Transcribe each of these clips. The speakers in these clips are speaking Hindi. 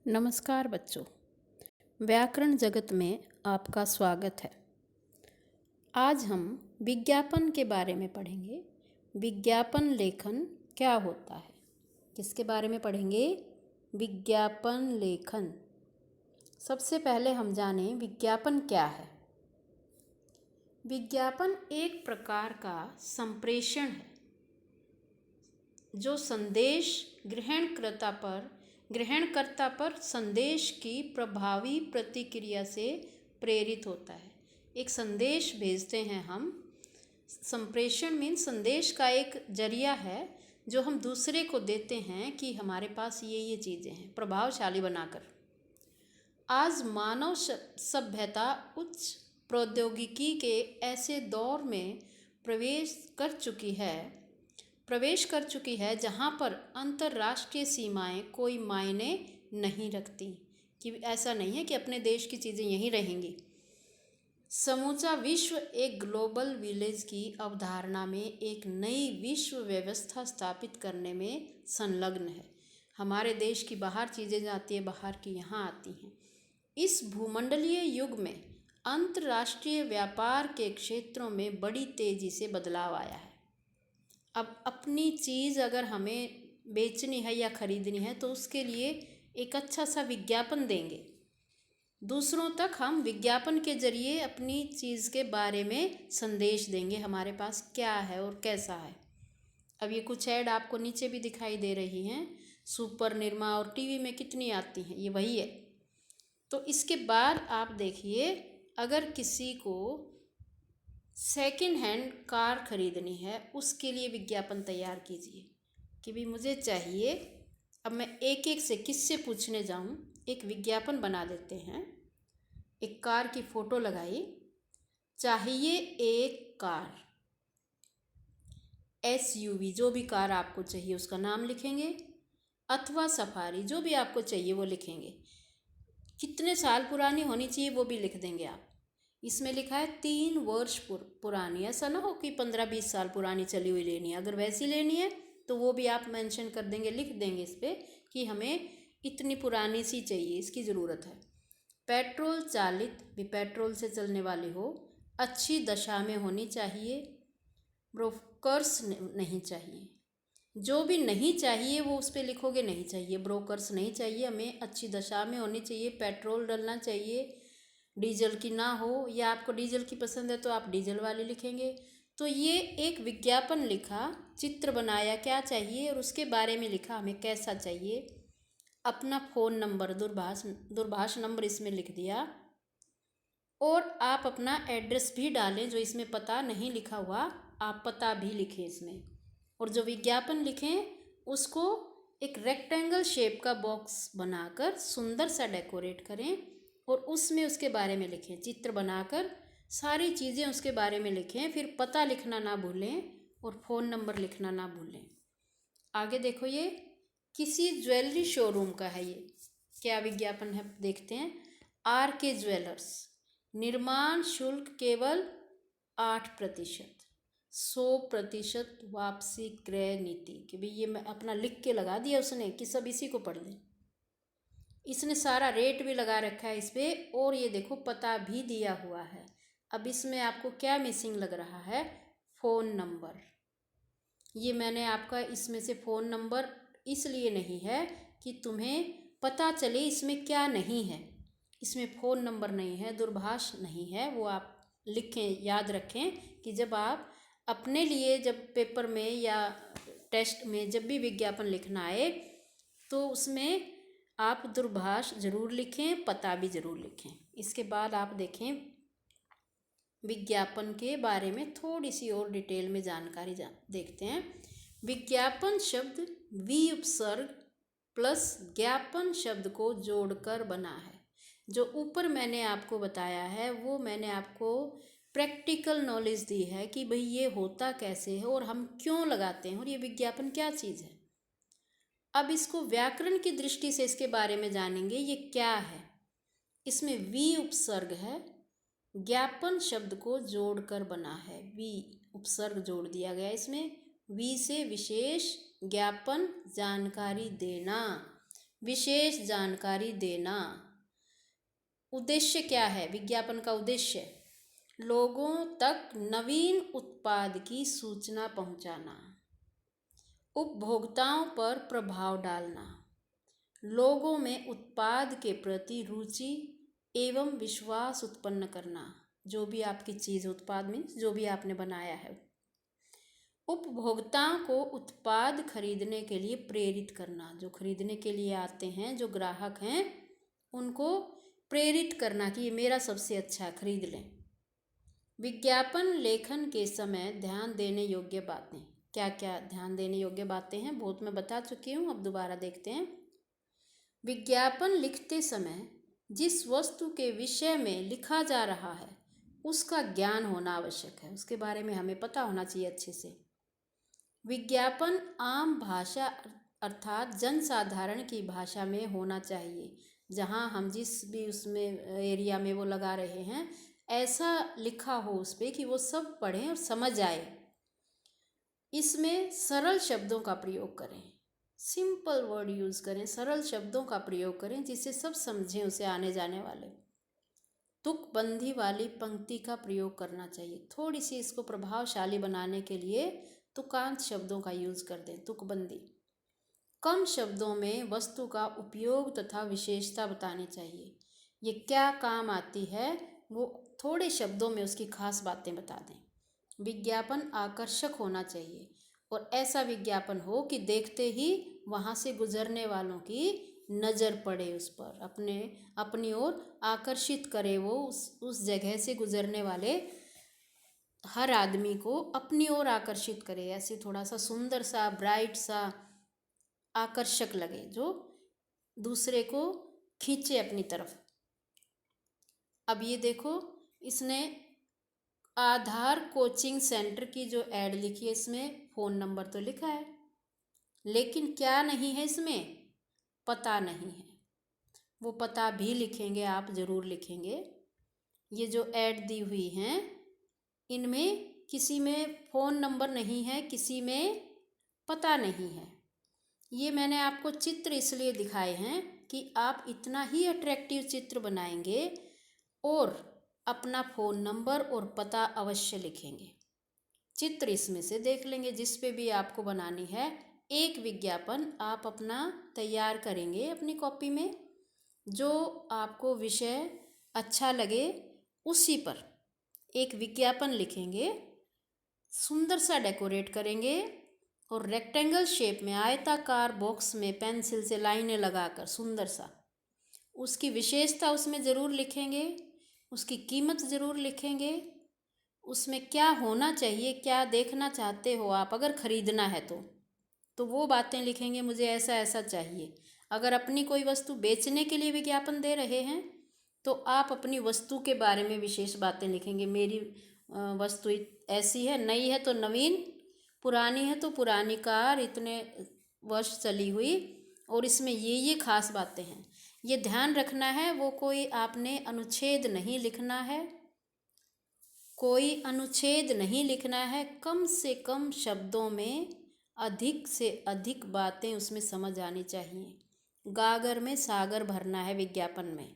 नमस्कार बच्चों, व्याकरण जगत में आपका स्वागत है। आज हम विज्ञापन के बारे में पढ़ेंगे। विज्ञापन लेखन क्या होता है? किसके बारे में पढ़ेंगे? विज्ञापन लेखन। सबसे पहले हम जानें विज्ञापन क्या है। विज्ञापन एक प्रकार का संप्रेषण है जो संदेश ग्रहणकर्ता पर संदेश की प्रभावी प्रतिक्रिया से प्रेरित होता है। एक संदेश भेजते हैं हम। संप्रेषण मीन्स संदेश का एक जरिया है जो हम दूसरे को देते हैं कि हमारे पास ये चीज़ें हैं, प्रभावशाली बनाकर। आज मानव सभ्यता उच्च प्रौद्योगिकी के ऐसे दौर में प्रवेश कर चुकी है जहाँ पर अंतर्राष्ट्रीय सीमाएं कोई मायने नहीं रखती, कि ऐसा नहीं है कि अपने देश की चीज़ें यहीं रहेंगी। समूचा विश्व एक ग्लोबल विलेज की अवधारणा में एक नई विश्व व्यवस्था स्थापित करने में संलग्न है। हमारे देश की बाहर चीज़ें जाती है, बाहर की यहाँ आती हैं। इस भूमंडलीय युग में अंतर्राष्ट्रीय व्यापार के क्षेत्रों में बड़ी तेज़ी से बदलाव आया है। अब अपनी चीज़ अगर हमें बेचनी है या ख़रीदनी है तो उसके लिए एक अच्छा सा विज्ञापन देंगे। दूसरों तक हम विज्ञापन के ज़रिए अपनी चीज़ के बारे में संदेश देंगे, हमारे पास क्या है और कैसा है। अब ये कुछ ऐड आपको नीचे भी दिखाई दे रही हैं। सुपर, निरमा और टीवी में कितनी आती हैं, ये वही है। तो इसके बाद आप देखिए, अगर किसी को सेकंड हैंड कार खरीदनी है उसके लिए विज्ञापन तैयार कीजिए कि भी मुझे चाहिए। अब मैं एक एक से किससे पूछने जाऊं, एक विज्ञापन बना देते हैं। एक कार की फ़ोटो लगाई, चाहिए एक कार, SUV, जो भी कार आपको चाहिए उसका नाम लिखेंगे, अथवा सफारी, जो भी आपको चाहिए वो लिखेंगे। कितने साल पुरानी होनी चाहिए वो भी लिख देंगे आप। इसमें लिखा है 3 वर्ष पुरानी, ऐसा ना हो कि 15-20 साल पुरानी चली हुई लेनी है। अगर वैसी लेनी है तो वो भी आप मेंशन कर देंगे, लिख देंगे इस पर कि हमें इतनी पुरानी सी चाहिए, इसकी ज़रूरत है। पेट्रोल चालित, भी पेट्रोल से चलने वाली हो, अच्छी दशा में होनी चाहिए, ब्रोकर्स नहीं चाहिए। जो भी नहीं चाहिए वो उस पर लिखोगे, नहीं चाहिए, ब्रोकर्स नहीं चाहिए, हमें अच्छी दशा में होनी चाहिए, पेट्रोल डलना चाहिए, डीजल की ना हो, या आपको डीजल की पसंद है तो आप डीजल वाली लिखेंगे। तो ये एक विज्ञापन लिखा, चित्र बनाया, क्या चाहिए और उसके बारे में लिखा हमें कैसा चाहिए। अपना फ़ोन नंबर, दूरभाष नंबर इसमें लिख दिया, और आप अपना एड्रेस भी डालें। जो इसमें पता नहीं लिखा हुआ, आप पता भी लिखें इसमें। और जो विज्ञापन लिखें उसको एक रेक्टेंगल शेप का बॉक्स बनाकर सुंदर सा डेकोरेट करें और उसमें उसके बारे में लिखें। चित्र बनाकर सारी चीज़ें उसके बारे में लिखें। फिर पता लिखना ना भूलें और फ़ोन नंबर लिखना ना भूलें। आगे देखो, ये किसी ज्वेलरी शोरूम का है। ये क्या विज्ञापन है देखते हैं। RK ज्वेलर्स, निर्माण शुल्क केवल 8%, 100% वापसी क्रय नीति। कि भाई ये मैं अपना लिख के लगा दिया उसने कि सब इसी को पढ़ लें। इसने सारा रेट भी लगा रखा है इस पर, और ये देखो पता भी दिया हुआ है। अब इसमें आपको क्या मिसिंग लग रहा है? Phone number. ये मैंने आपका इसमें से फ़ोन नंबर इसलिए नहीं है कि तुम्हें पता चले इसमें क्या नहीं है। इसमें फ़ोन नंबर नहीं है, दूरभाष नहीं है, वो आप लिखें, याद रखें कि जब आप अपने लिए जब पेपर में या टेस्ट में जब भी विज्ञापन लिखना आए तो उसमें आप दूरभाष ज़रूर लिखें, पता भी ज़रूर लिखें। इसके बाद आप देखें विज्ञापन के बारे में थोड़ी सी और डिटेल में जानकारी देखते हैं। विज्ञापन शब्द वी उपसर्ग प्लस ज्ञापन शब्द को जोड़कर बना है। जो ऊपर मैंने आपको बताया है वो मैंने आपको प्रैक्टिकल नॉलेज दी है कि भाई ये होता कैसे है और हम क्यों लगाते हैं और ये विज्ञापन क्या चीज़ है। अब इसको व्याकरण की दृष्टि से इसके बारे में जानेंगे, ये क्या है। इसमें वी उपसर्ग है, ज्ञापन शब्द को जोड़कर बना है। वी उपसर्ग जोड़ दिया गया इसमें। वी से विशेष ज्ञापन जानकारी देना, विशेष जानकारी देना। उद्देश्य क्या है विज्ञापन का उद्देश्य? लोगों तक नवीन उत्पाद की सूचना पहुंचाना, उपभोक्ताओं पर प्रभाव डालना, लोगों में उत्पाद के प्रति रुचि एवं विश्वास उत्पन्न करना। जो भी आपकी चीज़, उत्पाद मीन्स जो भी आपने बनाया है, उपभोक्ताओं को उत्पाद खरीदने के लिए प्रेरित करना। जो खरीदने के लिए आते हैं, जो ग्राहक हैं, उनको प्रेरित करना कि ये मेरा सबसे अच्छा है, खरीद लें। विज्ञापन लेखन के समय ध्यान देने योग्य बातें। क्या क्या ध्यान देने योग्य बातें हैं? बहुत मैं बता चुकी हूँ, अब दोबारा देखते हैं। विज्ञापन लिखते समय जिस वस्तु के विषय में लिखा जा रहा है उसका ज्ञान होना आवश्यक है, उसके बारे में हमें पता होना चाहिए अच्छे से। विज्ञापन आम भाषा अर्थात जनसाधारण की भाषा में होना चाहिए। जहाँ हम जिस भी उसमें एरिया में वो लगा रहे हैं, ऐसा लिखा हो उस पर कि वो सब पढ़ें और समझ आए। इसमें सरल शब्दों का प्रयोग करें, सिंपल वर्ड यूज़ करें, सरल शब्दों का प्रयोग करें जिससे सब समझें उसे आने जाने वाले। तुकबंदी वाली पंक्ति का प्रयोग करना चाहिए। थोड़ी सी इसको प्रभावशाली बनाने के लिए तुकांत शब्दों का यूज़ कर दें, तुकबंदी। कम शब्दों में वस्तु का उपयोग तथा विशेषता बतानी चाहिए। ये क्या काम आती है वो थोड़े शब्दों में उसकी खास बातें बता दें। विज्ञापन आकर्षक होना चाहिए और ऐसा विज्ञापन हो कि देखते ही वहाँ से गुजरने वालों की नज़र पड़े उस पर, अपनी ओर आकर्षित करे। वो उस जगह से गुजरने वाले हर आदमी को अपनी ओर आकर्षित करे। ऐसे थोड़ा सा सुंदर सा, ब्राइट सा, आकर्षक लगे, जो दूसरे को खींचे अपनी तरफ। अब ये देखो, इसने आधार कोचिंग सेंटर की जो ऐड लिखी है, इसमें फ़ोन नंबर तो लिखा है, लेकिन क्या नहीं है इसमें? पता नहीं है। वो पता भी लिखेंगे, आप ज़रूर लिखेंगे। ये जो ऐड दी हुई हैं, इनमें किसी में फ़ोन नंबर नहीं है, किसी में पता नहीं है। ये मैंने आपको चित्र इसलिए दिखाए हैं कि आप इतना ही अट्रैक्टिव चित्र बनाएंगे और अपना फ़ोन नंबर और पता अवश्य लिखेंगे। चित्र इसमें से देख लेंगे, जिस पे भी आपको बनानी है। एक विज्ञापन आप अपना तैयार करेंगे अपनी कॉपी में, जो आपको विषय अच्छा लगे उसी पर एक विज्ञापन लिखेंगे, सुंदर सा डेकोरेट करेंगे और रेक्टेंगल शेप में, आयताकार बॉक्स में पेंसिल से लाइनें लगाकर सुंदर सा उसकी विशेषता उसमें ज़रूर लिखेंगे, उसकी कीमत ज़रूर लिखेंगे, उसमें क्या होना चाहिए, क्या देखना चाहते हो आप, अगर ख़रीदना है तो वो बातें लिखेंगे, मुझे ऐसा ऐसा चाहिए। अगर अपनी कोई वस्तु बेचने के लिए विज्ञापन दे रहे हैं तो आप अपनी वस्तु के बारे में विशेष बातें लिखेंगे। मेरी वस्तु ऐसी है, नई है तो नवीन, पुरानी है तो पुरानी कार, इतने वर्ष चली हुई, और इसमें ये खास बातें हैं। ये ध्यान रखना है, वो कोई आपने अनुच्छेद नहीं लिखना है, कोई अनुच्छेद नहीं लिखना है। कम से कम शब्दों में अधिक से अधिक बातें उसमें समझ आनी चाहिए। गागर में सागर भरना है विज्ञापन में।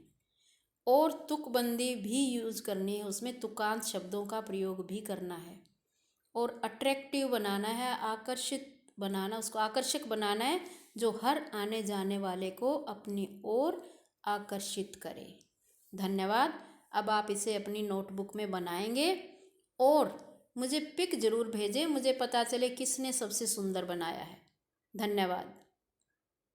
और तुकबंदी भी यूज़ करनी है, उसमें तुकांत शब्दों का प्रयोग भी करना है। और अट्रैक्टिव बनाना है, आकर्षित बनाना, उसको आकर्षक बनाना है, जो हर आने जाने वाले को अपनी ओर आकर्षित करे। धन्यवाद। अब आप इसे अपनी नोटबुक में बनाएंगे और मुझे पिक ज़रूर भेजें, मुझे पता चले किसने सबसे सुंदर बनाया है। धन्यवाद।